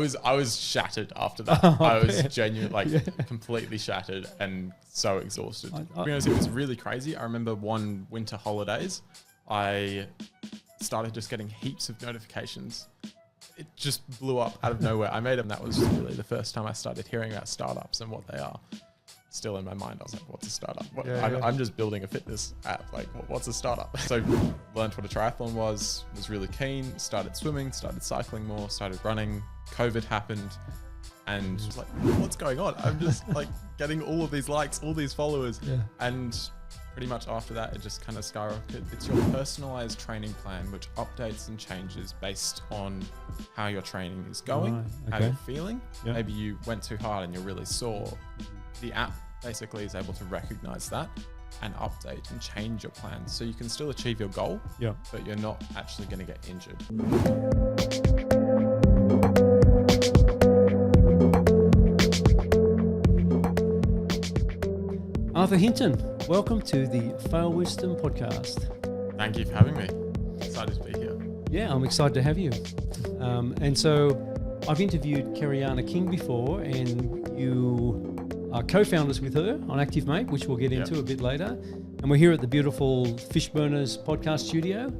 was shattered after that. I was genuinely completely shattered and so exhausted. To be honest, it was really crazy. I remember one winter holidays, I started just getting heaps of notifications. It just blew up out of nowhere. I made them. That was really the first time I started hearing about startups and what they are. Still in my mind, I was like, what's a startup? I'm just building a fitness app. Like, what's a startup? So learned what a triathlon was really keen, started swimming, started cycling more, started running. COVID happened and was like, what's going on? I'm just like getting all of these likes, all these followers. Yeah. And pretty much after that, it just kind of skyrocketed. It's your personalized training plan, which updates and changes based on how your training is going, how you're feeling. Yep. Maybe you went too hard and you're really sore. The app basically is able to recognize that and update and change your plans so you can still achieve your goal, but you're not actually going to get injured. Arthur Hinton, welcome to the Fail Wisdom podcast. Thank you for having me. Excited to be here. Yeah, I'm excited to have you. And so I've interviewed Keriana King before, and you are co-founders with her on Active Mate, which we'll get into a bit later. And we're here at the beautiful Fishburners podcast studio.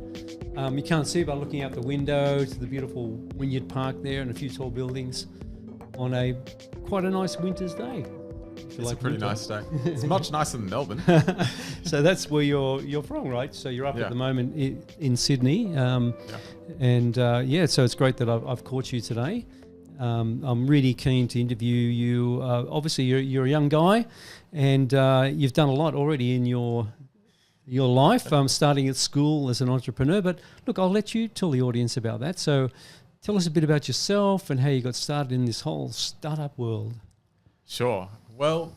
You can't see by looking out the window to the beautiful Wynyard Park there and a few tall buildings on quite a nice winter's day. It's a pretty nice day. It's much nicer than Melbourne. So that's where you're from, right? So you're up at the moment in Sydney. So it's great that I've caught you today. I'm really keen to interview you. Obviously, you're a young guy, and you've done a lot already in your life, starting at school as an entrepreneur. But look, I'll let you tell the audience about that. So tell us a bit about yourself and how you got started in this whole startup world. Sure. Well,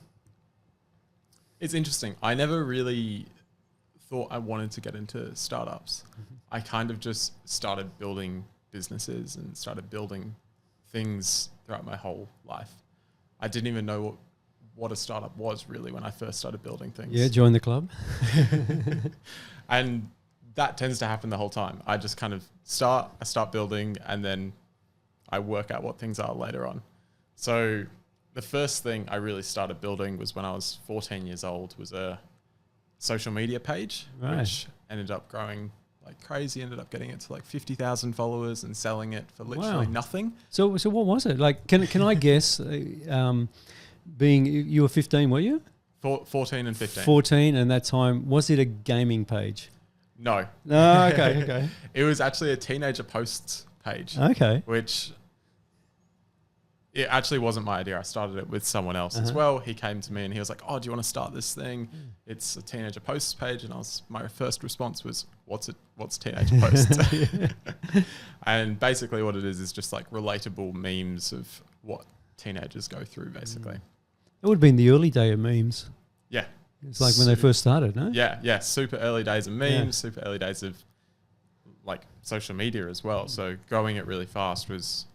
it's interesting. I never really thought I wanted to get into startups. Mm-hmm. I kind of just started building businesses and started building things throughout my whole life. I didn't even know what a startup was really when I first started building things. Yeah, join the club. And that tends to happen the whole time. I just kind of start building, and then I work out what things are later on. So the first thing I really started building was when I was 14 years old, was a social media page, which ended up growing like crazy, ended up getting it to like 50,000 followers and selling it for literally nothing. So what was it? Like, can I guess, being you were 15, were you? 14 and 15. 14, and that time, was it a gaming page? No. No, okay. It was actually a teenager posts page. Okay. Which it actually wasn't my idea. I started it with someone else as well. He came to me and he was like, "Oh, do you want to start this thing? It's a teenager posts page." And my first response was, "What's teenager posts?" And basically what it is just like relatable memes of what teenagers go through, basically. It would have been the early day of memes. Yeah. It's like when they first started, no? Yeah. Super early days of memes, super early days of like social media as well. So growing it really fast was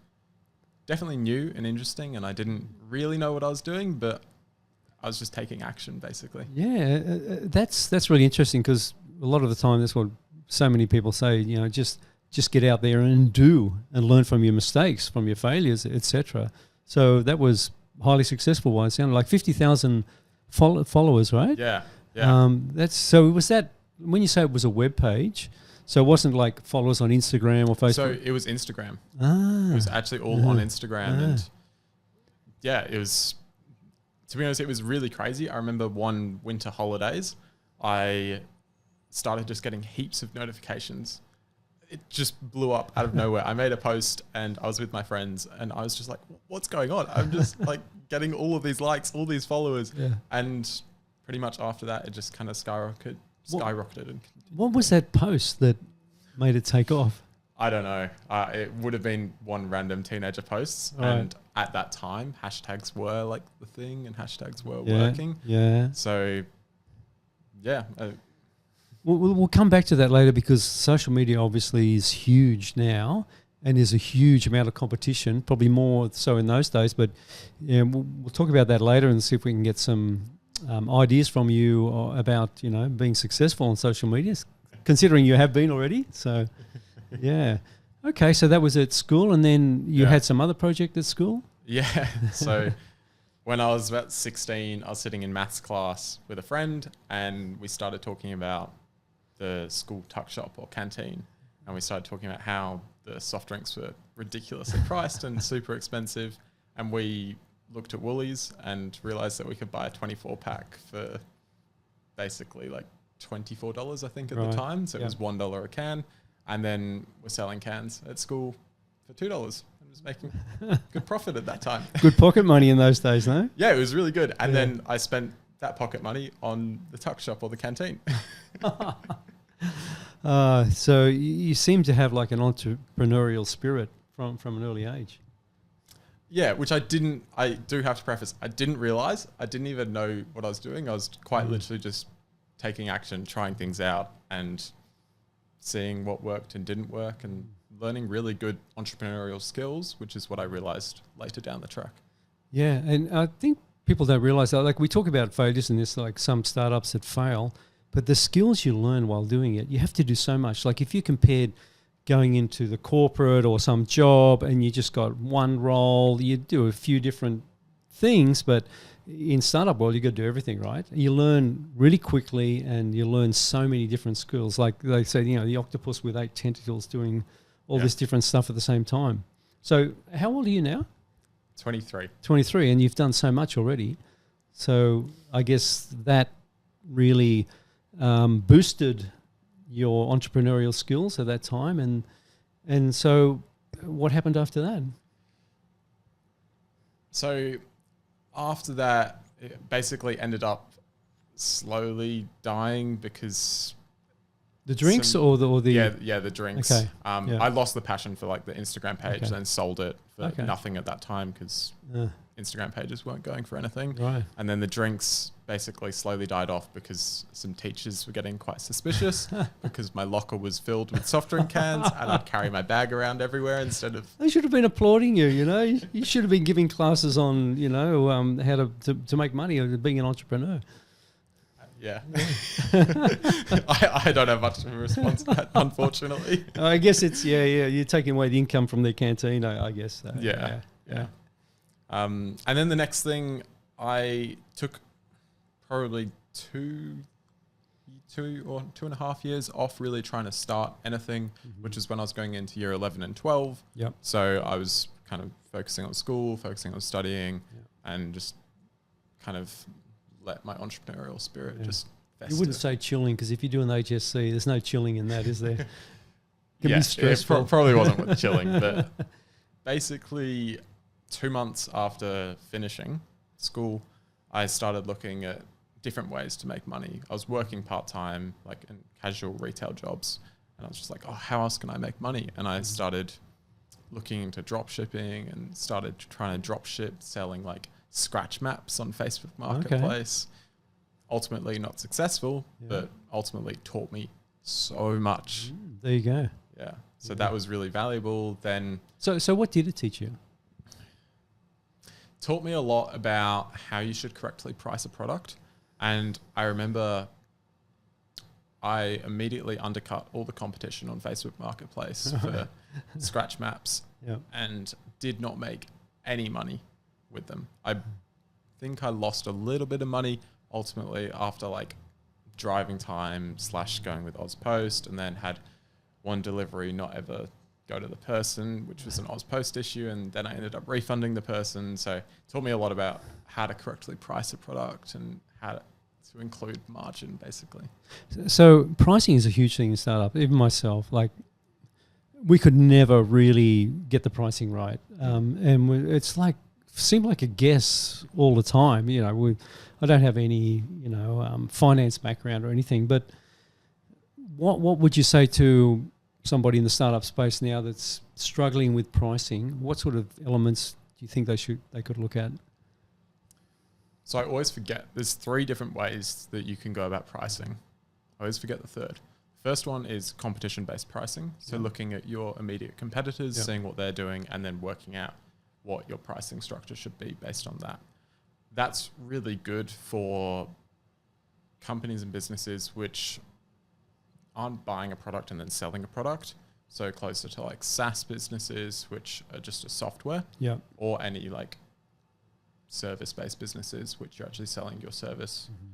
definitely new and interesting, and I didn't really know what I was doing, but I was just taking action, basically. Yeah, that's really interesting, because a lot of the time that's what so many people say. Just get out there and do, and learn from your mistakes, from your failures, etc. So that was highly successful. It sounded like 50,000 followers, right? Yeah. Was that when you say it was a web page? So it wasn't like followers on Instagram or Facebook? So it was Instagram. It was actually all on Instagram. And it was, to be honest, it was really crazy. I remember one winter holidays, I started just getting heaps of notifications. It just blew up out of nowhere. I made a post and I was with my friends and I was just like, what's going on? I'm just like getting all of these likes, all these followers. Yeah. And pretty much after that, it just kind of skyrocketed. What was that post that made it take off? I don't know. It would have been one random teenager posts. Right. And at that time, hashtags were like the thing and hashtags were working. Yeah. So, yeah. We'll come back to that later, because social media obviously is huge now, and there's a huge amount of competition, probably more so in those days. But we'll talk about that later and see if we can get some ideas from you about being successful on social media, considering you have been already. So, yeah. Okay, so that was at school, and then you had some other project at school? Yeah. So when I was about 16, I was sitting in maths class with a friend, and we started talking about the school tuck shop or canteen. And we started talking about how the soft drinks were ridiculously priced and super expensive. And we looked at Woolies and realized that we could buy a 24 pack for basically like $24, I think, at the time. So it was $1 a can. And then we're selling cans at school for $2. I was making good profit at that time. Good pocket money in those days, no? Yeah, it was really good. And then I spent that pocket money on the tuck shop or the canteen. So you seem to have like an entrepreneurial spirit from an early age. Yeah, which I do have to preface, I didn't realize. I didn't even know what I was doing. I was quite literally just taking action, trying things out and seeing what worked and didn't work and learning really good entrepreneurial skills, which is what I realized later down the track. Yeah, and I think people don't realize that. Like we talk about failures and there's like some startups that fail, but the skills you learn while doing it, you have to do so much. Like if you compared going into the corporate or some job and you just got one role, you do a few different things, but in startup world, you got to do everything, right? You learn really quickly and you learn so many different skills. Like they say, the octopus with 8 tentacles doing all this different stuff at the same time. So how old are you now? 23. 23, and you've done so much already. So I guess that really boosted your entrepreneurial skills at that time. And so what happened after that? So after that, it basically ended up slowly dying because... The drinks or the... Yeah, the drinks. Okay. I lost the passion for like the Instagram page and then sold it for nothing at that time because Instagram pages weren't going for anything. Right. And then the drinks basically slowly died off because some teachers were getting quite suspicious because my locker was filled with soft drink cans and I'd carry my bag around everywhere instead of... They should have been applauding you, You should have been giving classes on, how to make money or being an entrepreneur. Yeah. I don't have much of a response to that, unfortunately. I guess it's, you're taking away the income from their canteen, I guess. So, yeah. And then the next thing, I took probably two or 2.5 years off really trying to start anything, which is when I was going into year 11 and 12. Yep. So I was kind of focusing on school, focusing on studying, and just kind of let my entrepreneurial spirit just fester. You wouldn't say chilling, because if you're doing HSC, there's no chilling in that, is there? It can be stressful. It probably wasn't with chilling, but basically 2 months after finishing school, I started looking at different ways to make money. I was working part-time, like in casual retail jobs, and I was just like, how else can I make money? And I started looking into drop shipping and started trying to drop ship, selling like scratch maps on Facebook Marketplace. Okay. Ultimately not successful, but ultimately taught me so much. There you go. Yeah. So that was really valuable. Then So what did it teach you? Taught me a lot about how you should correctly price a product. And I remember I immediately undercut all the competition on Facebook Marketplace for scratch maps and did not make any money with them. I think I lost a little bit of money ultimately after like driving time / going with Ozpost, and then had one delivery not ever go to the person, which was an Ozpost issue, and then I ended up refunding the person. So it taught me a lot about how to correctly price a product and how to include margin, basically. So pricing is a huge thing in startup. Even myself, like we could never really get the pricing right, and it's like seemed like a guess all the time. I don't have any finance background or anything, but what would you say to somebody in the startup space now that's struggling with pricing? What sort of elements do you think they could look at? So I always forget there's 3 different ways that you can go about pricing. I always forget the third. First one is competition-based pricing. So looking at your immediate competitors, seeing what they're doing, and then working out what your pricing structure should be based on that. That's really good for companies and businesses which aren't buying a product and then selling a product, So closer to like SaaS businesses, which are just a software, or any like service-based businesses, which you're actually selling your service. Mm-hmm.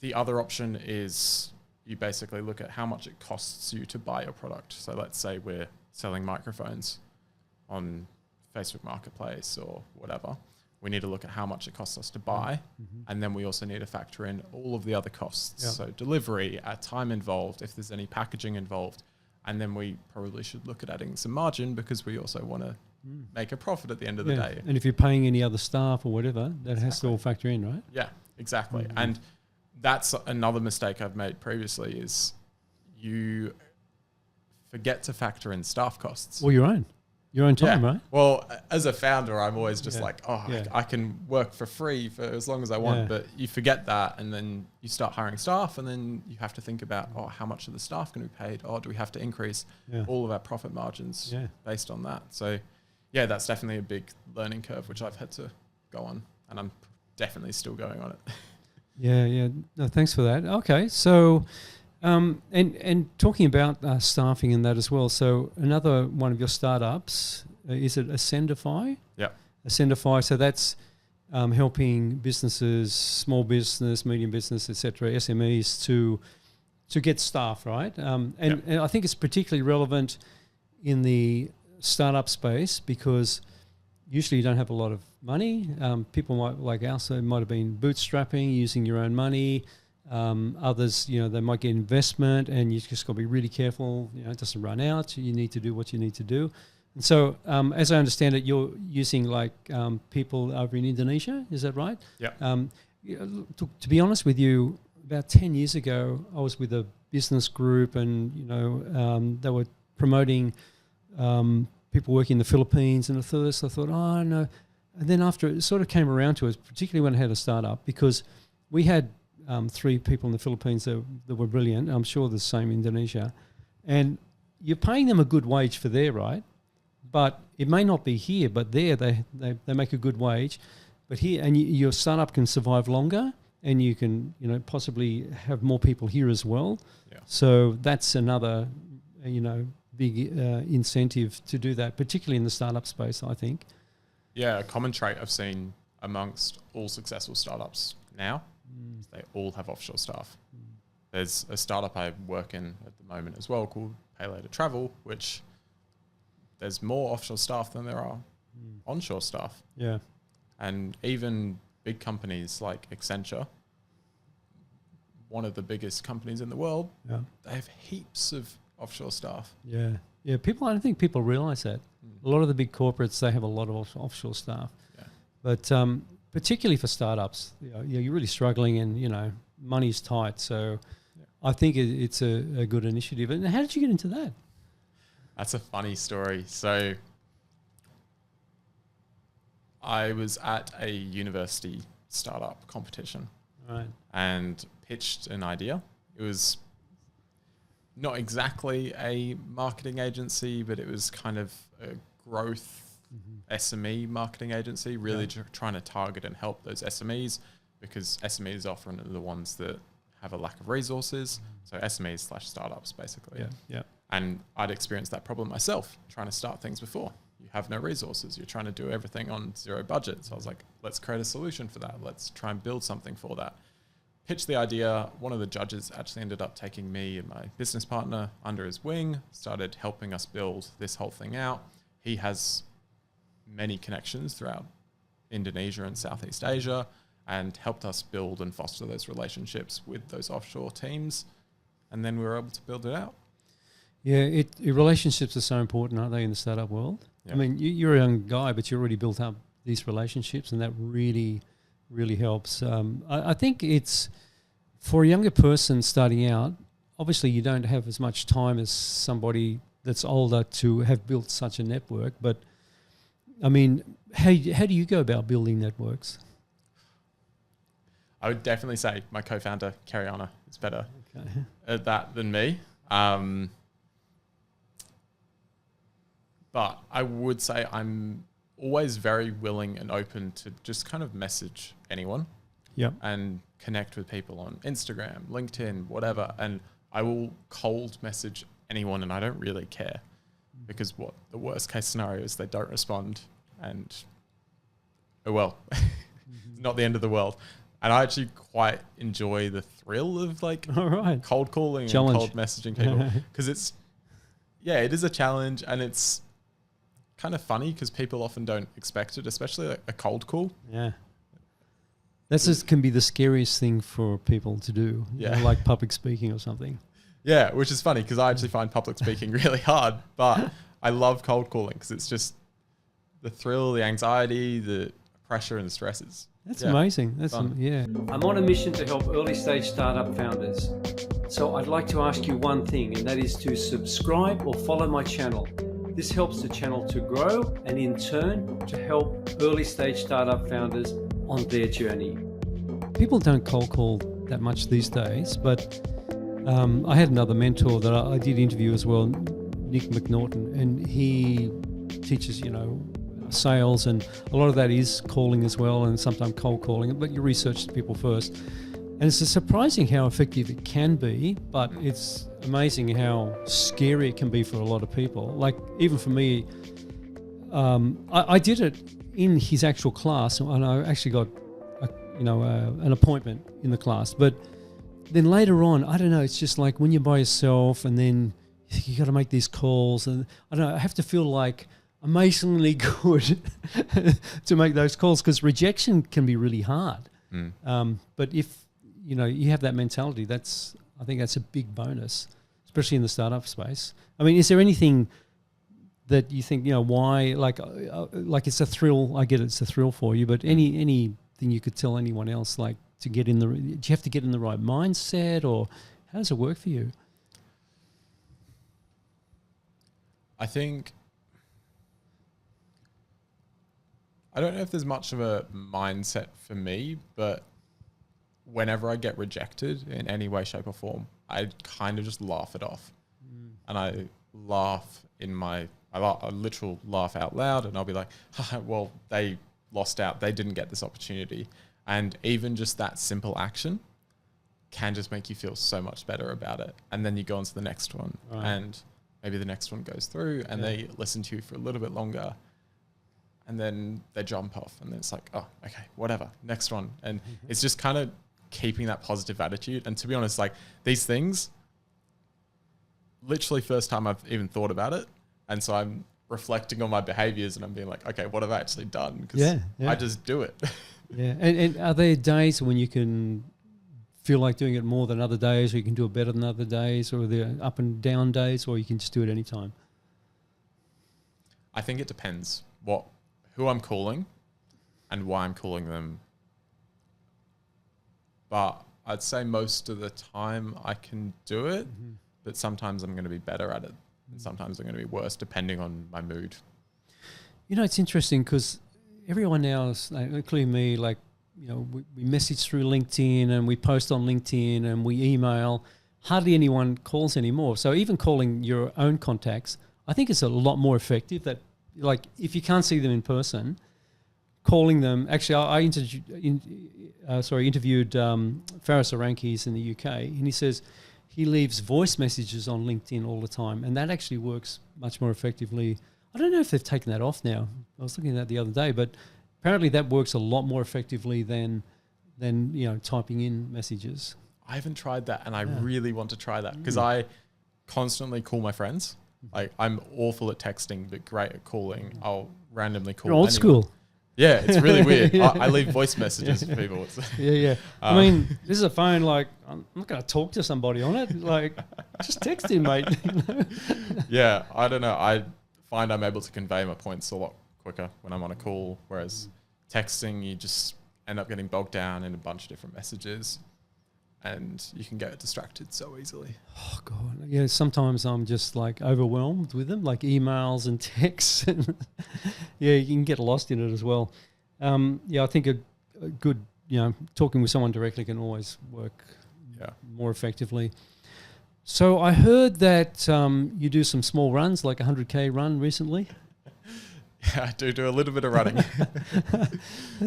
The other option is you basically look at how much it costs you to buy your product. So let's say we're selling microphones on Facebook Marketplace or whatever. We need to look at how much it costs us to buy. Mm-hmm. And then we also need to factor in all of the other costs. Yep. So delivery, time involved, if there's any packaging involved. And then we probably should look at adding some margin because we also want to make a profit at the end of the day. And if you're paying any other staff or whatever, that has to all factor in, right? Yeah, exactly. Mm-hmm. And that's another mistake I've made previously is you forget to factor in staff costs. Well, your own time, right? Well, as a founder, I'm always just I can work for free for as long as I want, but you forget that, and then you start hiring staff, and then you have to think about, how much are the staff going to be paid? Do we have to increase all of our profit margins based on that? So, that's definitely a big learning curve, which I've had to go on, and I'm definitely still going on it. No, thanks for that. Okay, so... and talking about staffing and that as well. So another one of your startups, is it Ascendify? Yeah. Ascendify. So that's helping businesses, small business, medium business, etc., SMEs to get staff, right? And I think it's particularly relevant in the startup space because usually you don't have a lot of money. People might have been bootstrapping, using your own money. Others, they might get investment, and you just got to be really careful. It doesn't run out. You need to do what you need to do. And so, as I understand it, you're using people over in Indonesia. Is that right? Yeah. To be honest with you, about 10 years ago, I was with a business group, and they were promoting people working in the Philippines. And at first, I thought, oh no. And then after it sort of came around to us, particularly when I had a startup, because we had 3 people in the Philippines that were brilliant. I'm sure the same in Indonesia. And you're paying them a good wage for there, right? But it may not be here, but there they make a good wage. But here, and your startup can survive longer, and you can possibly have more people here as well. Yeah. So that's another big incentive to do that, particularly in the startup space, I think. Yeah, a common trait I've seen amongst all successful startups now. They all have offshore staff. There's a startup I work in at the moment as well called Pay Later Travel, which there's more offshore staff than there are onshore staff. Yeah. And even big companies like Accenture, one of the biggest companies in the world, they have heaps of offshore staff. Yeah. Yeah. I don't think people realize that. A lot of the big corporates, they have a lot of offshore staff. Yeah. But, particularly for startups, you're really struggling, and money's tight. So, I think it's a good initiative. And how did you get into that? That's a funny story. So, I was at a university startup competition, right, and pitched an idea. It was not exactly a marketing agency, but it was kind of a growth SME marketing agency, really trying to target and help those SMEs, because SMEs often are the ones that have a lack of resources. So SMEs/startups, basically. Yeah. And I'd experienced that problem myself, trying to start things before. You have no resources. You're trying to do everything on zero budget. So I was like, let's create a solution for that. Let's try and build something for that. Pitched the idea. One of the judges actually ended up taking me and my business partner under his wing, started helping us build this whole thing out. He has many connections throughout Indonesia and Southeast Asia, and helped us build and foster those relationships with those offshore teams. And then we were able to build it out. Yeah, relationships are so important, aren't they, in the startup world? Yeah. I mean, you're a young guy, but you already built up these relationships, and that really, really helps. I think it's, for a younger person starting out, obviously you don't have as much time as somebody that's older to have built such a network, but I mean, how do you go about building networks? I would definitely say my co-founder, Cariana, is better at that than me. But I would say I'm always very willing and open to just kind of message anyone and connect with people on Instagram, LinkedIn, whatever. And I will cold message anyone, and I don't really care, because what the worst case scenario is they don't respond, and oh well, not the end of the world. And I actually quite enjoy the thrill of like cold calling challenge. And cold messaging people, because it is a challenge, and it's kind of funny because people often don't expect it, especially like a cold call. Yeah. Can be the scariest thing for people to do, like public speaking or something. Yeah, which is funny because I actually find public speaking really hard, but I love cold calling because it's just the thrill, the anxiety, the pressure and the stresses. That's amazing. I'm on a mission to help early stage startup founders. So I'd like to ask you one thing, and that is to subscribe or follow my channel. This helps the channel to grow and in turn to help early stage startup founders on their journey. People don't cold call that much these days, but I had another mentor that I did interview as well, Nick McNaughton, and he teaches, sales, and a lot of that is calling as well, and sometimes cold calling, but you research the people first. And it's surprising how effective it can be, but it's amazing how scary it can be for a lot of people. Like even for me, I did it in his actual class, and I actually got an appointment in the class. But then later on, I don't know, it's just like when you're by yourself and then you got to make these calls, and I don't know, I have to feel like amazingly good to make those calls, because rejection can be really hard. But if you have that mentality, I think that's a big bonus, especially in the startup space. I mean, is there anything that you think, why, like it's a thrill? I get it's a thrill for you, but anything you could tell anyone else, like to get in do you have to get in the right mindset, or how does it work for you? I think, I don't know if there's much of a mindset for me, but whenever I get rejected in any way, shape or form, I kind of just laugh it off. And I laugh I literal laugh out loud, and I'll be like, well, they lost out. They didn't get this opportunity. And even just that simple action can just make you feel so much better about it. And then you go on to the next one, and maybe the next one goes through, and they listen to you for a little bit longer, and then they jump off, and then it's like, oh, okay, whatever, next one. And it's just kind of keeping that positive attitude. And to be honest, like these things, literally first time I've even thought about it. And so I'm reflecting on my behaviors, and I'm being like, okay, what have I actually done? Because I just do it. And are there days when you can feel like doing it more than other days, or you can do it better than other days, or are there up and down days, or you can just do it anytime? I think it depends who I'm calling and why I'm calling them. But I'd say most of the time I can do it, but sometimes I'm going to be better at it, and sometimes I'm going to be worse depending on my mood. It's interesting because everyone now, including me, like, we message through LinkedIn, and we post on LinkedIn, and we email. Hardly anyone calls anymore. So even calling your own contacts, I think it's a lot more effective. That, like, if you can't see them in person, calling them. Actually, I interviewed Faris Arankis in the UK, and he says he leaves voice messages on LinkedIn all the time, and that actually works much more effectively. I don't know if they've taken that off now. I was looking at that the other day, but apparently that works a lot more effectively than typing in messages. I haven't tried that, and I really want to try that, because I constantly call my friends. Like, I'm awful at texting, but great at calling. I'll randomly call. You're old school. Yeah, it's really weird. I leave voice messages for people. I mean, this is a phone, like, I'm not going to talk to somebody on it. Like, just text him, mate. Yeah, I don't know. I find I'm able to convey my points a lot quicker when I'm on a call, whereas texting, you just end up getting bogged down in a bunch of different messages, and you can get distracted so easily. Oh, God. Yeah, sometimes I'm just, like, overwhelmed with them, like emails and texts. Yeah, you can get lost in it as well. I think a good, talking with someone directly can always work more effectively. So I heard that you do some small runs, like a 100K run recently. Yeah, I do a little bit of running.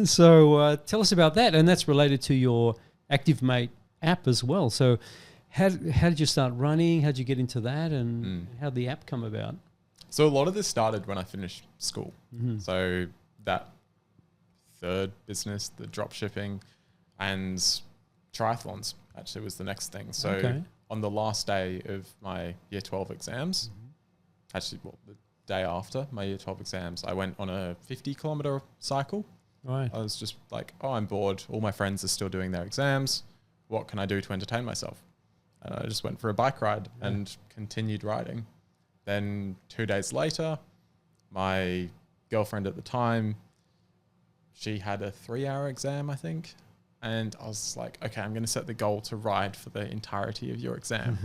So tell us about that. And that's related to your ActiveMate app as well. So how did you start running? How did you get into that, and how did the app come about? So a lot of this started when I finished school. So that third business, the drop shipping and triathlons actually was the next thing. So on the last day of my year 12 exams, actually the day after my year 12 exams, I went on a 50-kilometer cycle. Right. I was just like, oh, I'm bored. All my friends are still doing their exams. What can I do to entertain myself? And I just went for a bike ride and continued riding. Then 2 days later, my girlfriend at the time, she had a 3-hour exam, I think. And I was like, okay, I'm going to set the goal to ride for the entirety of your exam.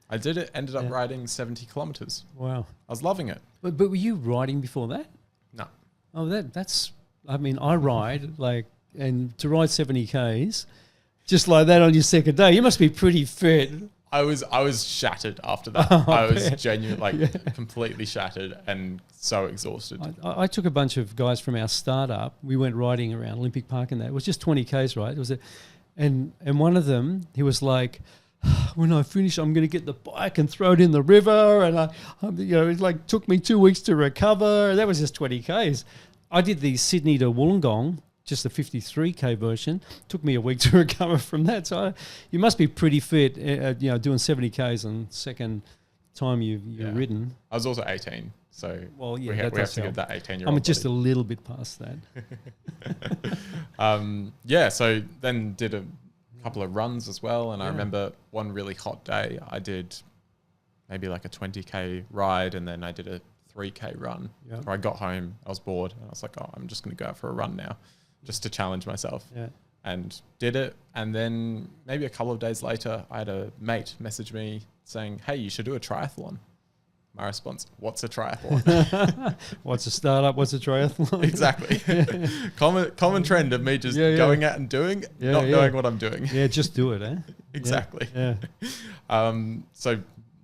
I did it, ended up riding 70 kilometers. Wow. I was loving it. But were you riding before that? No. Oh, that's, I mean, I ride and to ride 70 Ks, just like that on your second day, you must be pretty fit. I was shattered after that. I was genuinely completely shattered and so exhausted. I took a bunch of guys from our startup. We went riding around Olympic Park and that. It was just 20 Ks, right? It was and one of them, he was like, when I finish, I'm going to get the bike and throw it in the river. And it took me 2 weeks to recover. That was just 20 Ks. I did the Sydney to Wollongong, just the 53K version. Took me a week to recover from that. So you must be pretty fit, doing 70 Ks on second time you've ridden. I was also 18. So we have to give that 18-year-old. I'm just a little bit past that. So then did a couple of runs as well. And I remember one really hot day, I did maybe like a 20K ride, and then I did a 3K run. Yeah. Where I got home, I was bored, and I was like, oh, I'm just going to go out for a run now, just to challenge myself. Yeah. And did it. And then maybe a couple of days later, I had a mate message me saying, hey, you should do a triathlon. My response, what's a triathlon? What's a startup? What's a triathlon? Exactly. Common trend of me just going out and doing, not knowing what I'm doing. Yeah, just do it, eh? Exactly. Yeah. So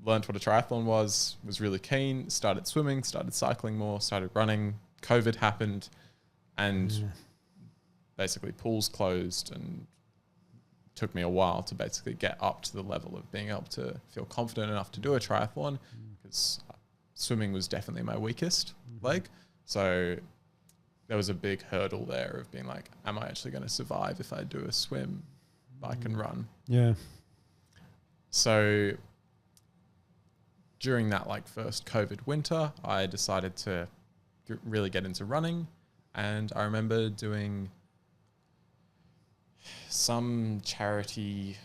learned what a triathlon was really keen, started swimming, started cycling more, started running. COVID happened and basically pools closed, and took me a while to basically get up to the level of being able to feel confident enough to do a triathlon, because swimming was definitely my weakest leg. So there was a big hurdle there of being like, am I actually going to survive if I do a swim, bike and run? Yeah. So during that first COVID winter, I decided to really get into running. And I remember doing some charity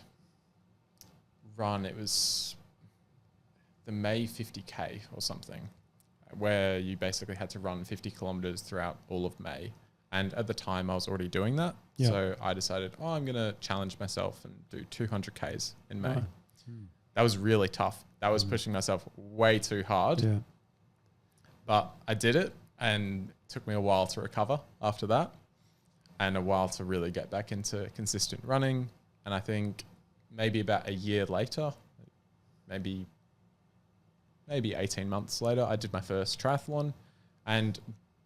run. It was the May 50K or something, where you basically had to run 50 kilometers throughout all of May. And at the time I was already doing that. Yeah. So I decided, I'm going to challenge myself and do 200 Ks in May. That was really tough. That was pushing myself way too hard. Yeah. But I did it, and it took me a while to recover after that, and a while to really get back into consistent running. And I think maybe about a year later, maybe 18 months later, I did my first triathlon. And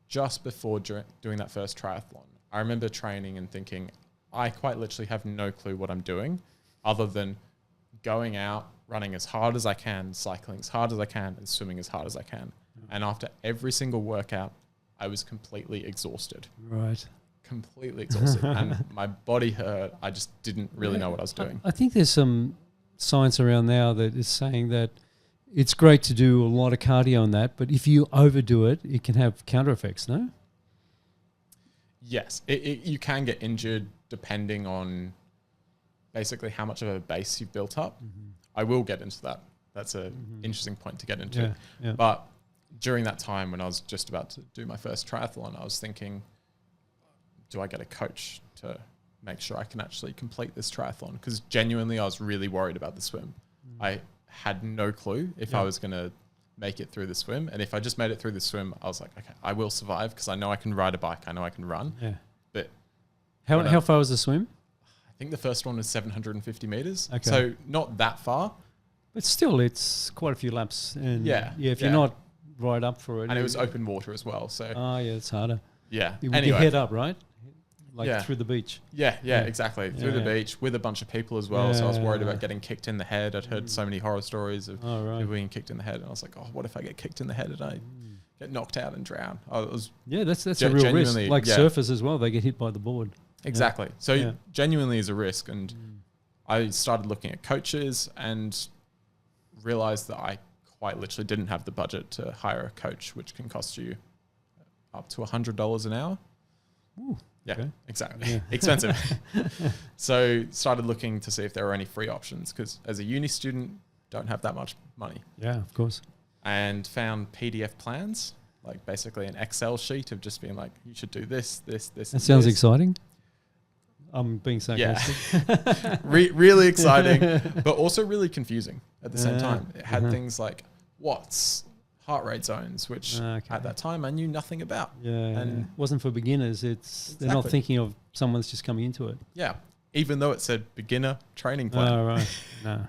just before doing that first triathlon, I remember training and thinking, I quite literally have no clue what I'm doing other than going out, running as hard as I can, cycling as hard as I can, and swimming as hard as I can. And after every single workout, I was completely exhausted. Right. Completely exhausted. And my body hurt. I just didn't really know what I was doing. I think there's some science around now that is saying that it's great to do a lot of cardio on that, but if you overdo it, it can have counter effects, no? Yes. You can get injured depending on basically how much of a base you've built up. I will get into that. That's an interesting point to get into. Yeah. But during that time when I was just about to do my first triathlon, I was thinking, do I get a coach to make sure I can actually complete this triathlon? Because genuinely I was really worried about the swim. I had no clue if I was going to make it through the swim. And if I just made it through the swim, I was like, okay, I will survive because I know I can ride a bike. I know I can run. Yeah. But how far was the swim? I think the first one was 750 meters. Okay. So not that far. But still, it's quite a few laps. And if you're not right up for it. And it was open water as well. So it's harder. Yeah. With your head up, right? like through the beach. Yeah, exactly. Through the beach with a bunch of people as well. So I was worried about getting kicked in the head. I'd heard so many horror stories of people being kicked in the head. And I was like, oh, what if I get kicked in the head and I get knocked out and drown? That's a real risk. Like surfers as well, they get hit by the board. Exactly. So genuinely is a risk. And I started looking at coaches and realized that I quite literally didn't have the budget to hire a coach, which can cost you up to $100 an hour. Ooh, exactly. Yeah. Expensive. So started looking to see if there were any free options, because as a uni student, don't have that much money. Yeah, of course. And found PDF plans, like basically an Excel sheet of just being like, you should do this. That sounds exciting. I'm being sarcastic. Yeah. Really exciting, but also really confusing at the same time. It had things like watts, heart rate zones, which at that time I knew nothing about. And it wasn't for beginners. They're not thinking of someone's just coming into it. Yeah, even though it said beginner training plan. Oh, right. No.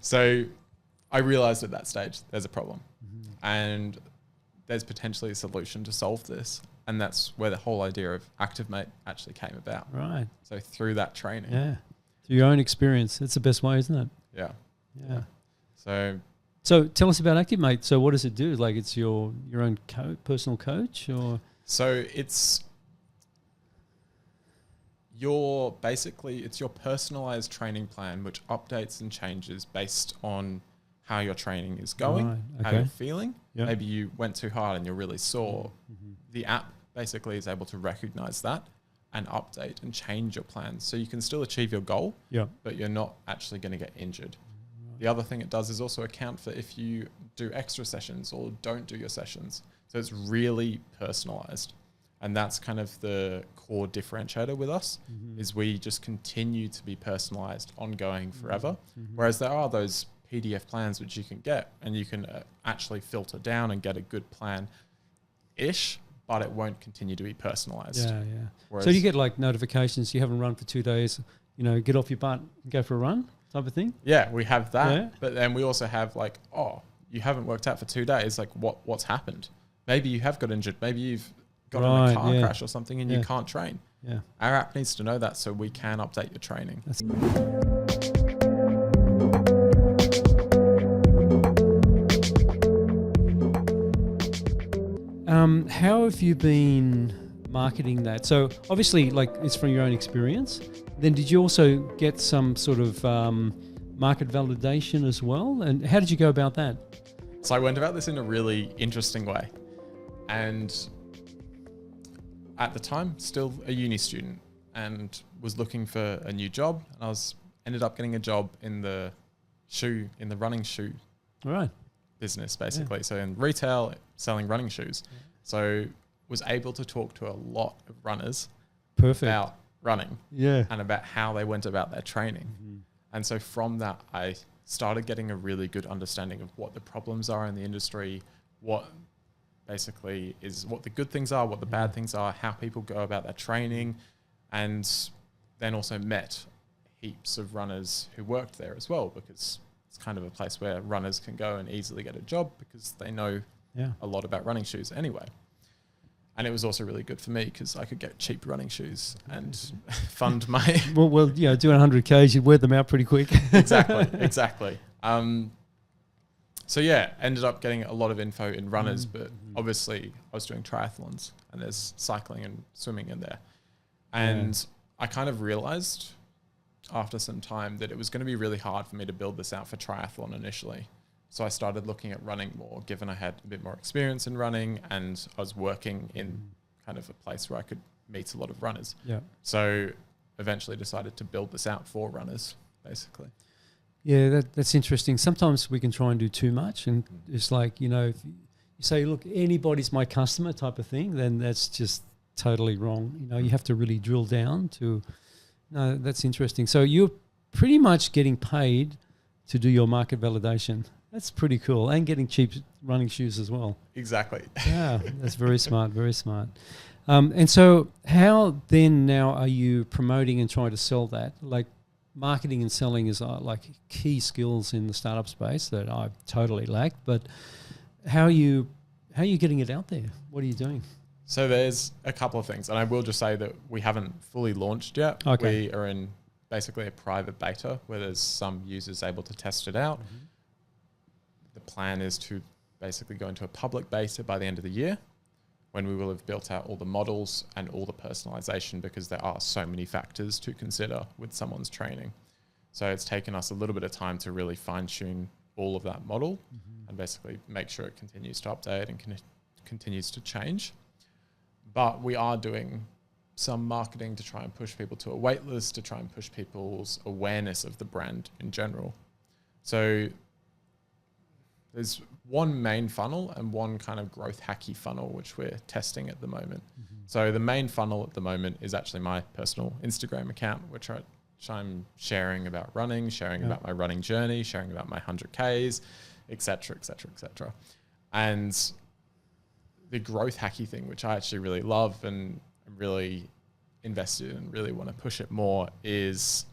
So I realized at that stage there's a problem, and there's potentially a solution to solve this. And that's where the whole idea of ActiveMate actually came about. Right. So through that training. Yeah. Through your own experience. It's the best way, isn't it? Yeah. So tell us about ActiveMate. So what does it do? Like it's your own personal coach, or? So it's your personalized training plan, which updates and changes based on how your training is going, how you're feeling. Yep. Maybe you went too hard and you're really sore. The app basically is able to recognize that and update and change your plans. So you can still achieve your goal, but you're not actually going to get injured. The other thing it does is also account for if you do extra sessions or don't do your sessions. So it's really personalized. And that's kind of the core differentiator with us, is we just continue to be personalized, ongoing forever. Whereas there are those PDF plans which you can get, and you can actually filter down and get a good plan-ish, but it won't continue to be personalized. So you get like notifications, you haven't run for 2 days, get off your butt and go for a run type of thing? Yeah, we have that. But then we also have like, oh, you haven't worked out for 2 days. Like what's happened? Maybe you have got injured. Maybe you've got in a car crash or something and you can't train. Yeah. Our app needs to know that so we can update your training. How have you been marketing that? So obviously, like it's from your own experience. Then did you also get some sort of market validation as well? And how did you go about that? So I went about this in a really interesting way. And at the time, still a uni student and was looking for a new job. And I ended up getting a job in the running shoe business, basically. So in retail, selling running shoes. So was able to talk to a lot of runners about running and about how they went about their training. And so from that, I started getting a really good understanding of what the problems are in the industry, what basically is what the good things are, what the bad things are, how people go about their training, and then also met heaps of runners who worked there as well, because it's kind of a place where runners can go and easily get a job because they know a lot about running shoes anyway. And it was also really good for me because I could get cheap running shoes and fund my... well, doing 100 Ks, you'd wear them out pretty quick. Exactly. So ended up getting a lot of info in runners, but obviously I was doing triathlons and there's cycling and swimming in there. And I kind of realized after some time that it was going to be really hard for me to build this out for triathlon initially. So I started looking at running more, given I had a bit more experience in running and I was working in kind of a place where I could meet a lot of runners. So eventually decided to build this out for runners, basically. Yeah, that's interesting. Sometimes we can try and do too much, and it's like, if you say, look, anybody's my customer type of thing, then that's just totally wrong. You have to really drill down to, no, that's interesting. So you're pretty much getting paid to do your market validation. That's pretty cool. And getting cheap running shoes as well. Exactly. Yeah, that's very smart, very smart. And so how then now are you promoting and trying to sell that? Like marketing and selling is like key skills in the startup space that I've totally lacked. But how are you getting it out there? What are you doing? So there's a couple of things, and I will just say that we haven't fully launched yet. Okay. We are in basically a private beta where there's some users able to test it out. Mm-hmm. The plan is to basically go into a public beta by the end of the year, when we will have built out all the models and all the personalization, because there are so many factors to consider with someone's training. So it's taken us a little bit of time to really fine tune all of that model and basically make sure it continues to update and continues to change. But we are doing some marketing to try and push people to a wait list, to try and push people's awareness of the brand in general. So there's one main funnel and one kind of growth hacky funnel, which we're testing at the moment. So the main funnel at the moment is actually my personal Instagram account, which I'm sharing about running, sharing about my running journey, sharing about my 100Ks, et cetera, et cetera, et cetera. And the growth hacky thing, which I actually really love and really invested in and really want to push it more, is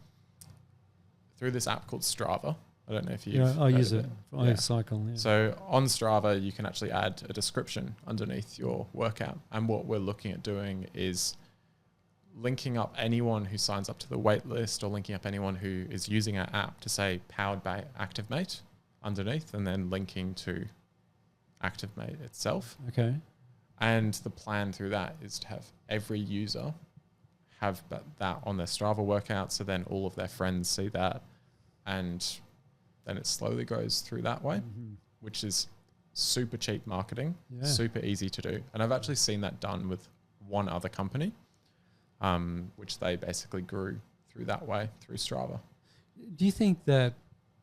through this app called Strava. I don't know if you've I use it. I Yeah. cycle. Yeah. So on Strava, you can actually add a description underneath your workout. And what we're looking at doing is linking up anyone who signs up to the wait list, or linking up anyone who is using our app to say powered by ActiveMate underneath, and then linking to ActiveMate itself. Okay. And the plan through that is to have every user have that on their Strava workout, so then all of their friends see that, and then it slowly goes through that way, which is super cheap marketing, super easy to do. And I've actually seen that done with one other company, which they basically grew through that way, through Strava. Do you think that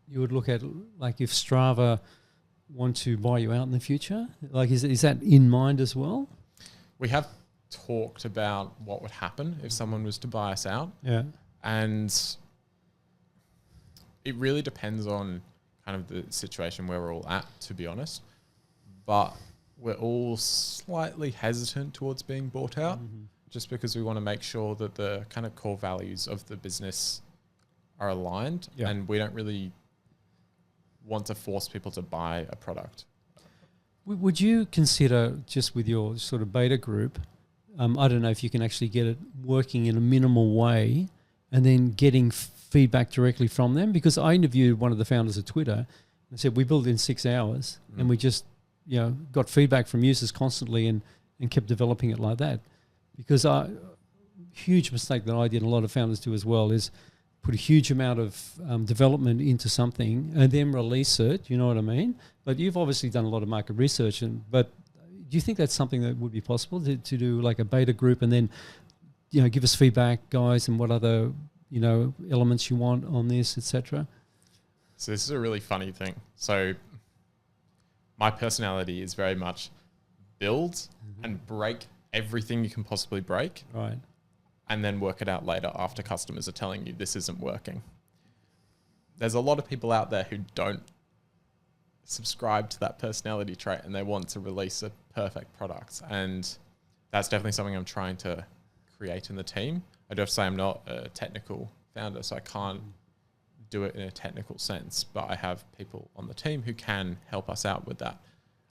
you would look at, like, if Strava want to buy you out in the future? Like, is that in mind as well? We have talked about what would happen if someone was to buy us out. Yeah. And it really depends on kind of the situation where we're all at, to be honest. But we're all slightly hesitant towards being bought out, just because we want to make sure that the kind of core values of the business are aligned, and we don't really want to force people to buy a product. Would you consider, just with your sort of beta group, I don't know if you can actually get it working in a minimal way and then getting feedback directly from them? Because I interviewed one of the founders of Twitter and said, we built it in 6 hours and we just, got feedback from users constantly and kept developing it like that. Because huge mistake that I did, and a lot of founders do as well, is put a huge amount of development into something and then release it, you know what I mean? But you've obviously done a lot of market research, but do you think that's something that would be possible to do, like a beta group, and then, give us feedback, guys, and what other, elements you want on this, etc.? So this is a really funny thing. So my personality is very much build and break everything you can possibly break. Right. And then work it out later after customers are telling you this isn't working. There's a lot of people out there who don't subscribe to that personality trait, and they want to release a perfect product. And that's definitely something I'm trying to create in the team. I do have to say I'm not a technical founder, so I can't do it in a technical sense, but I have people on the team who can help us out with that.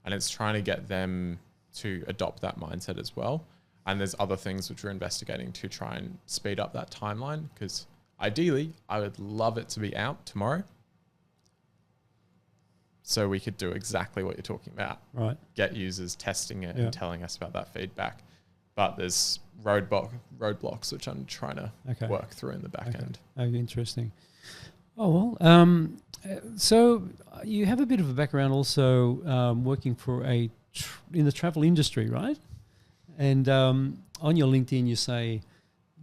And it's trying to get them to adopt that mindset as well. And there's other things which we're investigating to try and speed up that timeline, because ideally I would love it to be out tomorrow, so we could do exactly what you're talking about. Right. Get users testing it and telling us about that feedback. But there's roadblocks which I'm trying to work through in the back end. Oh, interesting. Oh, well, so you have a bit of a background also working for in the travel industry, right? And on your LinkedIn, you say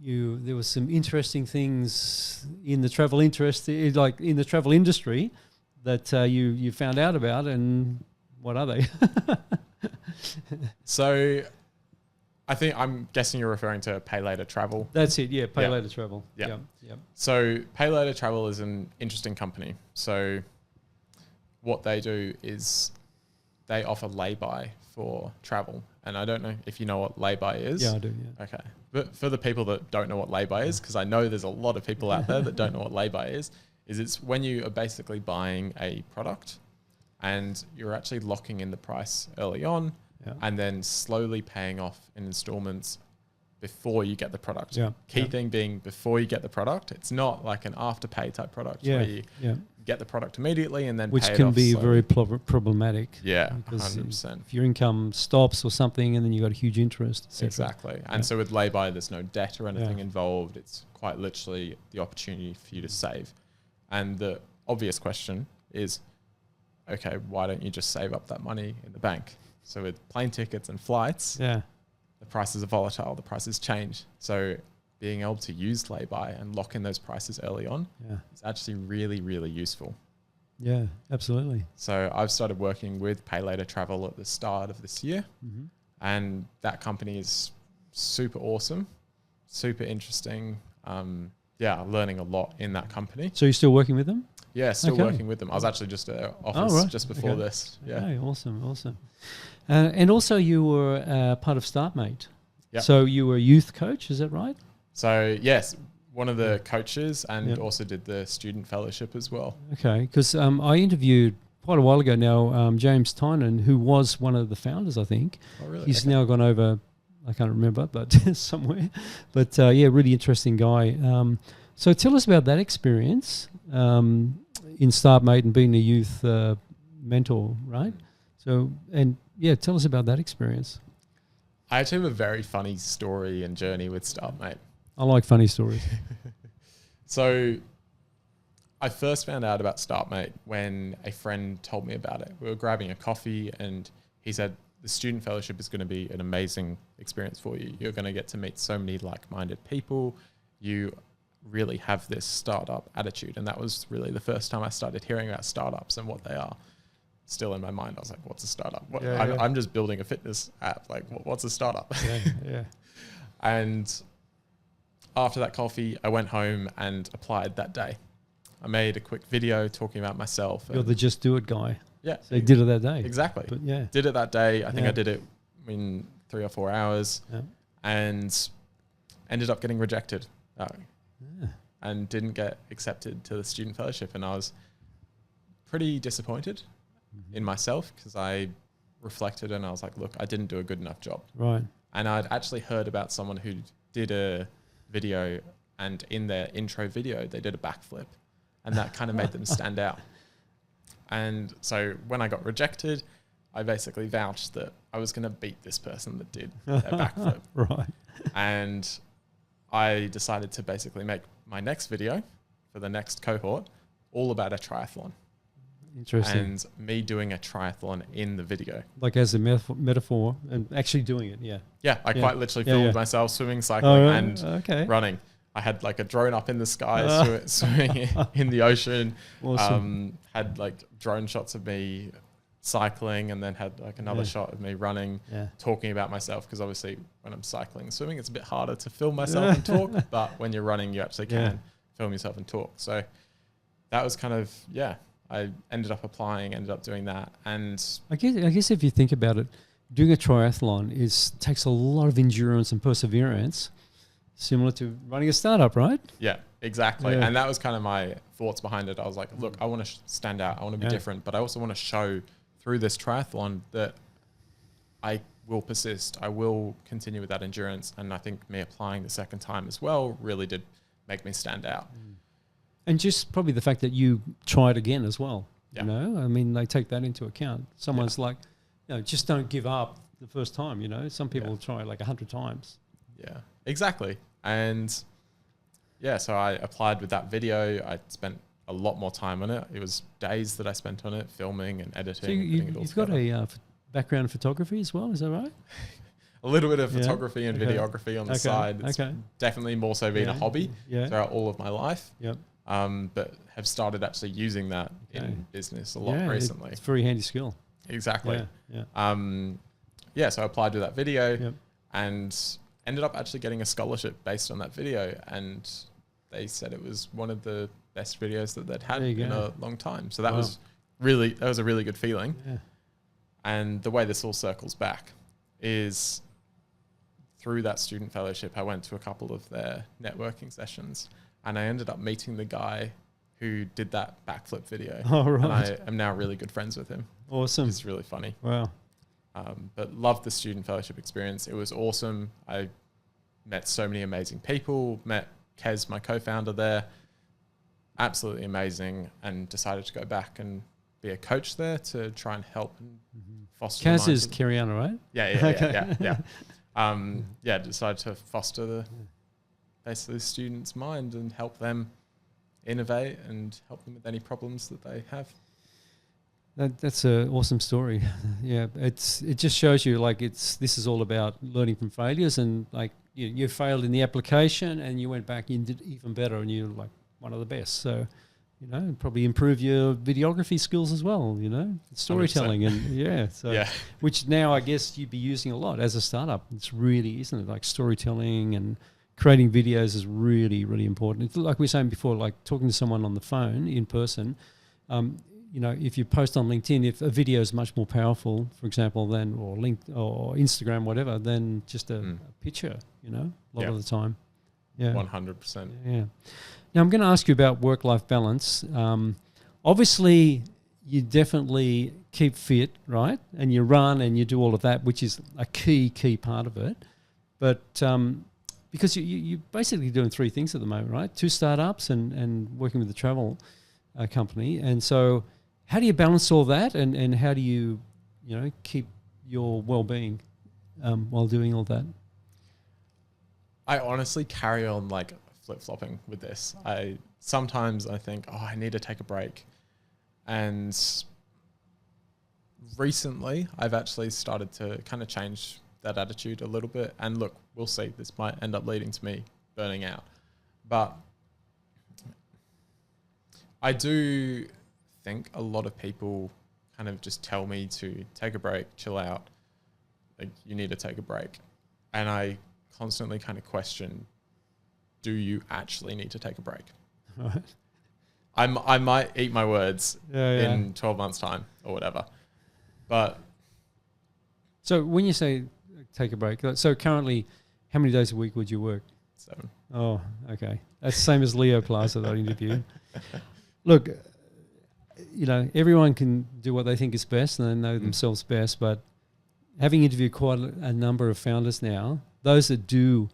there was some interesting things in the travel industry that you found out about, and what are they? So I'm guessing you're referring to Pay Later Travel. That's it, yeah, Pay Later Travel. Yeah. So Pay Later Travel is an interesting company. So what they do is they offer lay-by for travel. And I don't know if you know what lay-by is. Yeah, I do, yeah. Okay. But for the people that don't know what lay-by is, because I know there's a lot of people out there that don't know what lay-by is it's when you are basically buying a product and you're actually locking in the price early on, and then slowly paying off in installments before you get the product. Key thing being before you get the product. It's not like an afterpay type product where you get the product immediately and then which pay it can off be slowly. very problematic. Yeah, because 100%. if your income stops or something, and then you got a huge interest. Exactly. And so with lay-by, there's no debt or anything involved. It's quite literally the opportunity for you to save. And the obvious question is, okay, why don't you just save up that money in the bank? So with plane tickets and flights, the prices are volatile, the prices change. So being able to use lay-by and lock in those prices early on is actually really, really useful. Yeah, absolutely. So I've started working with Pay Later Travel at the start of this year. And that company is super awesome, super interesting. Learning a lot in that company. So you're still working with them? Yeah, still working with them. I was actually just at their office just before this. Yeah. Okay, awesome. And also you were part of StartMate. Yep. So you were a youth coach, is that right? So yes, one of the coaches and also did the student fellowship as well. Okay, because I interviewed quite a while ago now James Tynan, who was one of the founders, I think. Oh, really? He's now gone over, I can't remember, but somewhere. But really interesting guy. So tell us about that experience in StartMate and being a youth mentor, right? So, tell us about that experience. I actually have a very funny story and journey with StartMate. I like funny stories. So I first found out about StartMate when a friend told me about it. We were grabbing a coffee and he said, the student fellowship is going to be an amazing experience for you. You're going to get to meet so many like-minded people. You really have this startup attitude. And that was really the first time I started hearing about startups and what they are. Still in my mind, I was like, what's a startup? I'm just building a fitness app. Like, what's a startup? And after that coffee, I went home and applied that day. I made a quick video talking about myself. You're the just do it guy. Yeah. So you did it that day. Exactly. But did it that day. I think I did it in 3 or 4 hours and ended up getting rejected and didn't get accepted to the student fellowship. And I was pretty disappointed in myself because I reflected and I was like, look, I didn't do a good enough job. Right. And I'd actually heard about someone who did a video and in their intro video, they did a backflip and that kind of made them stand out. And so when I got rejected, I basically vouched that I was going to beat this person that did their backflip. Right. And I decided to basically make my next video for the next cohort all about a triathlon. Interesting. And me doing a triathlon in the video. Like as a metaphor and actually doing it, Yeah, I quite literally filmed myself swimming, cycling and running. I had like a drone up in the sky, swimming in the ocean. Awesome. Had like drone shots of me cycling and then had like another shot of me running, talking about myself. Because obviously when I'm cycling and swimming, it's a bit harder to film myself and talk. But when you're running, you actually can film yourself and talk. So that was kind of, I ended up applying, ended up doing that. And I guess if you think about it, doing a triathlon takes a lot of endurance and perseverance, similar to running a startup, right? Yeah, exactly. Yeah. And that was kind of my thoughts behind it. I was like, look, I want to stand out. I want to be different, but I also want to show through this triathlon that I will persist. I will continue with that endurance. And I think me applying the second time as well really did make me stand out. And just probably the fact that you tried again as well. You know, I mean, they take that into account. Someone's like, just don't give up the first time. You know, some people try like 100 times. Yeah, exactly. And so I applied with that video. I spent a lot more time on it. It was days that I spent on it, filming and editing. So you've got a background in photography as well, is that right? A little bit of photography and videography on the side. It's definitely more so been a hobby throughout all of my life. Yep. But have started actually using that in business a lot recently. It's a very handy skill. Exactly. So I applied to that video and ended up actually getting a scholarship based on that video. And they said it was one of the best videos that they'd had in a long time. So that was a really good feeling. Yeah. And the way this all circles back is through that student fellowship, I went to a couple of their networking sessions. And I ended up meeting the guy who did that backflip video. Oh, right. And I am now really good friends with him. Awesome. It's really funny. Wow. But loved the student fellowship experience. It was awesome. I met so many amazing people, met Kez, my co-founder there, absolutely amazing, and decided to go back and be a coach there to try and help and foster. Kaz is Kiriana, right? Yeah. Decided to foster basically the student's mind and help them innovate and help them with any problems that they have. That's an awesome story. Yeah, it just shows you like this is all about learning from failures, and like you failed in the application and you went back and did even better, and you're like one of the best. So, probably improve your videography skills as well. Storytelling 100%. And which now I guess you'd be using a lot as a startup. It's really, isn't it? Like storytelling and creating videos is really, really important. It's like we were saying before, like talking to someone on the phone in person. If you post on LinkedIn, if a video is much more powerful, for example, than or Instagram, whatever, than just a picture, a lot of the time. Yeah. 100%. Yeah. Now I'm going to ask you about work-life balance. Obviously, you definitely keep fit, right? And you run and you do all of that, which is a key part of it. But because you're basically doing three things at the moment, right? 2 startups and working with the travel company. And so how do you balance all that, and how do you keep your well-being while doing all that? I honestly carry on like flip-flopping with this. Sometimes I think, I need to take a break. And recently I've actually started to kind of change that attitude a little bit. And look, we'll see, this might end up leading to me burning out. But I do think a lot of people kind of just tell me to take a break, chill out, like you need to take a break. And I constantly kind of question, do you actually need to take a break? Right. I might eat my words in 12 months time or whatever. But so when you say take a break, so currently how many days a week would you work? 7. Oh, okay. That's the same as Leo Plaza that I interviewed. Look, everyone can do what they think is best and they know themselves best, but having interviewed quite a number of founders now, those that do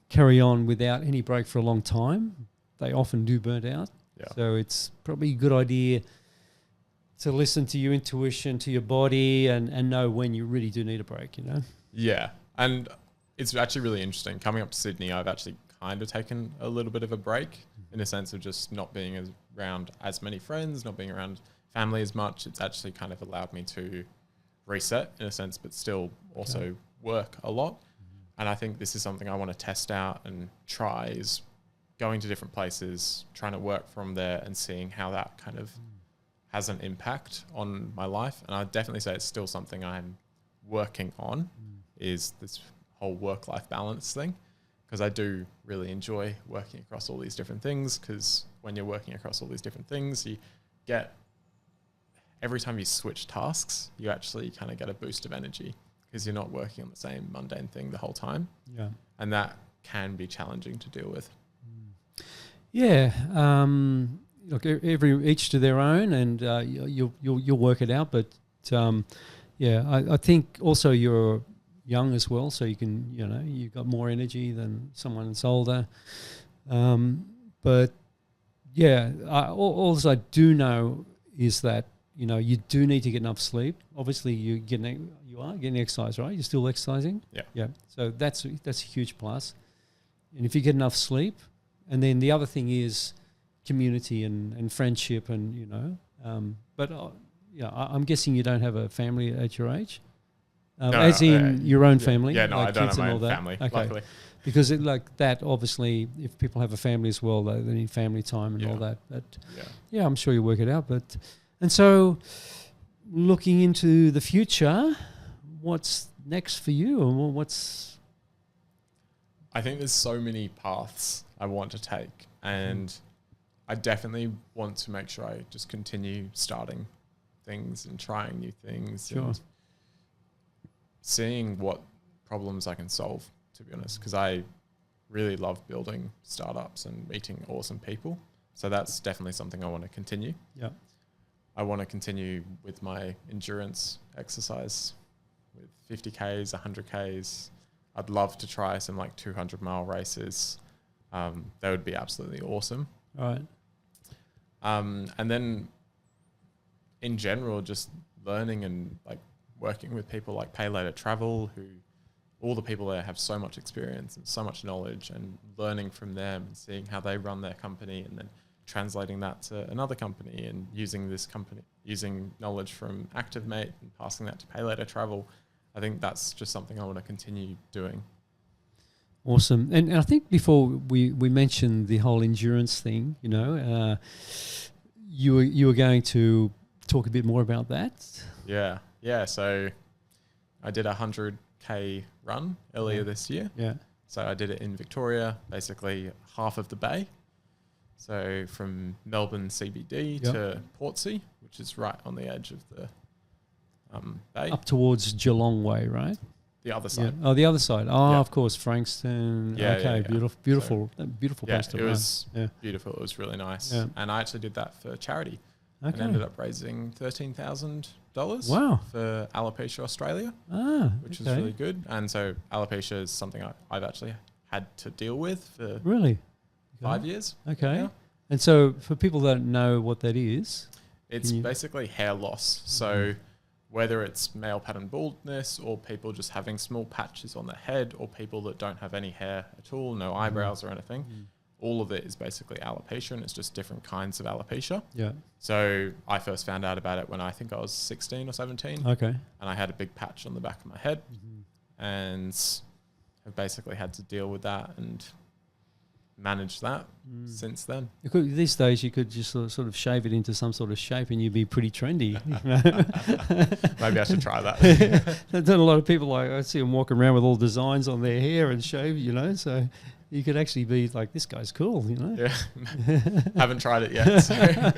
carry on without any break for a long time, they often do burn out. Yeah. So it's probably a good idea to listen to your intuition, to your body, and know when you really do need a break, Yeah. And it's actually really interesting. Coming up to Sydney, I've actually kind of taken a little bit of a break in a sense of just not being around as many friends, not being around family as much. It's actually kind of allowed me to reset in a sense, but still also work a lot. And I think this is something I want to test out and try, is going to different places, trying to work from there and seeing how that kind of has an impact on my life. And I'd definitely say it's still something I'm working on, is this whole work-life balance thing. Because I do really enjoy working across all these different things, because when you're working across all these different things, you get, every time you switch tasks, you actually kind of get a boost of energy because you're not working on the same mundane thing the whole time. Yeah. And that can be challenging to deal with. Yeah. Look, each to their own, and you'll work it out. But I think also you're young as well, so you can, you've got more energy than someone that's older. But yeah, all I do know is that, you do need to get enough sleep. Obviously you are getting exercise, right? You're still exercising? Yeah. Yeah. So that's a huge plus. And if you get enough sleep, and then the other thing is community and friendship and, but I'm guessing you don't have a family at your age? Your own family? Yeah, no, like I don't have my own that? family, okay. luckily. Because that, obviously, if people have a family as well, they need family time and all that. But I'm sure you work it out. And so looking into the future, what's next for you? And I think there's so many paths I want to take, and I definitely want to make sure I just continue starting things and trying new things. Sure. And seeing what problems I can solve, to be honest, because I really love building startups and meeting awesome people. So that's definitely something I want to continue. Yeah. I want to continue with my endurance exercise with 50Ks, 100Ks. I'd love to try some like 200-mile races. That would be absolutely awesome. All right. And then in general, just learning and like working with people like Pay Later Travel, who all the people there have so much experience and so much knowledge, and learning from them and seeing how they run their company and then translating that to another company and using knowledge from ActiveMate and passing that to Pay Later Travel. I think that's just something I want to continue doing. Awesome. And I think before we mentioned the whole endurance thing, you know, you were going to talk a bit more about that. Yeah. So I did a 100K run earlier this year. Yeah. So I did it in Victoria, basically half of the bay. So from Melbourne CBD to Portsea, which is right on the edge of the bay. Up towards Geelong way, right? The other side. Yeah. Oh, the other side. Oh, of course, Frankston. Yeah, okay, yeah. beautiful place to it run. Was beautiful. It was really nice. Yeah. And I actually did that for charity. Okay. And ended up raising $13,000 Wow. for Alopecia Australia, which was really good. And so alopecia is something I've actually had to deal with for really 5 years. Okay. Yeah. And so for people that don't know what that is, it's basically hair loss. So whether it's male pattern baldness or people just having small patches on their head or people that don't have any hair at all, no eyebrows or anything, all of it is basically alopecia, and it's just different kinds of alopecia. Yeah. So I first found out about it when I think I was 16 or 17. Okay. And I had a big patch on the back of my head and have basically had to deal with that and manage that since then. These days you could just sort of shave it into some sort of shape and you'd be pretty trendy. Maybe I should try that. I've done a lot of people, like I see them walking around with all designs on their hair and shave, you know, so you could actually be like, this guy's cool, you know. Yeah. Haven't tried it yet. So.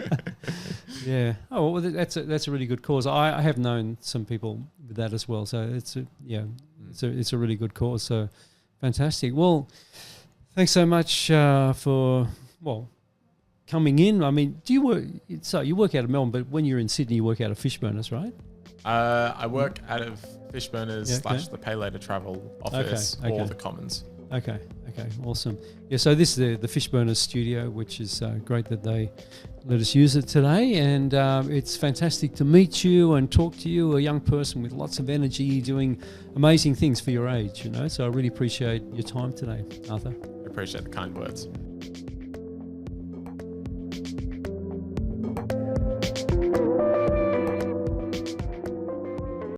Yeah. Oh, well, that's a really good cause. I have known some people with that as well. So it's a really good cause. So fantastic. Well, thanks so much for coming in. I mean, do you work? So you work out of Melbourne, but when you're in Sydney, you work out of Fishburners, right? I work out of Fishburners / the Pay Later Travel office or the Commons. Okay, awesome. Yeah, so this is the Fishburners studio, which is great that they let us use it today. And it's fantastic to meet you and talk to you, a young person with lots of energy, doing amazing things for your age, you know. So I really appreciate your time today, Arthur. I appreciate the kind words.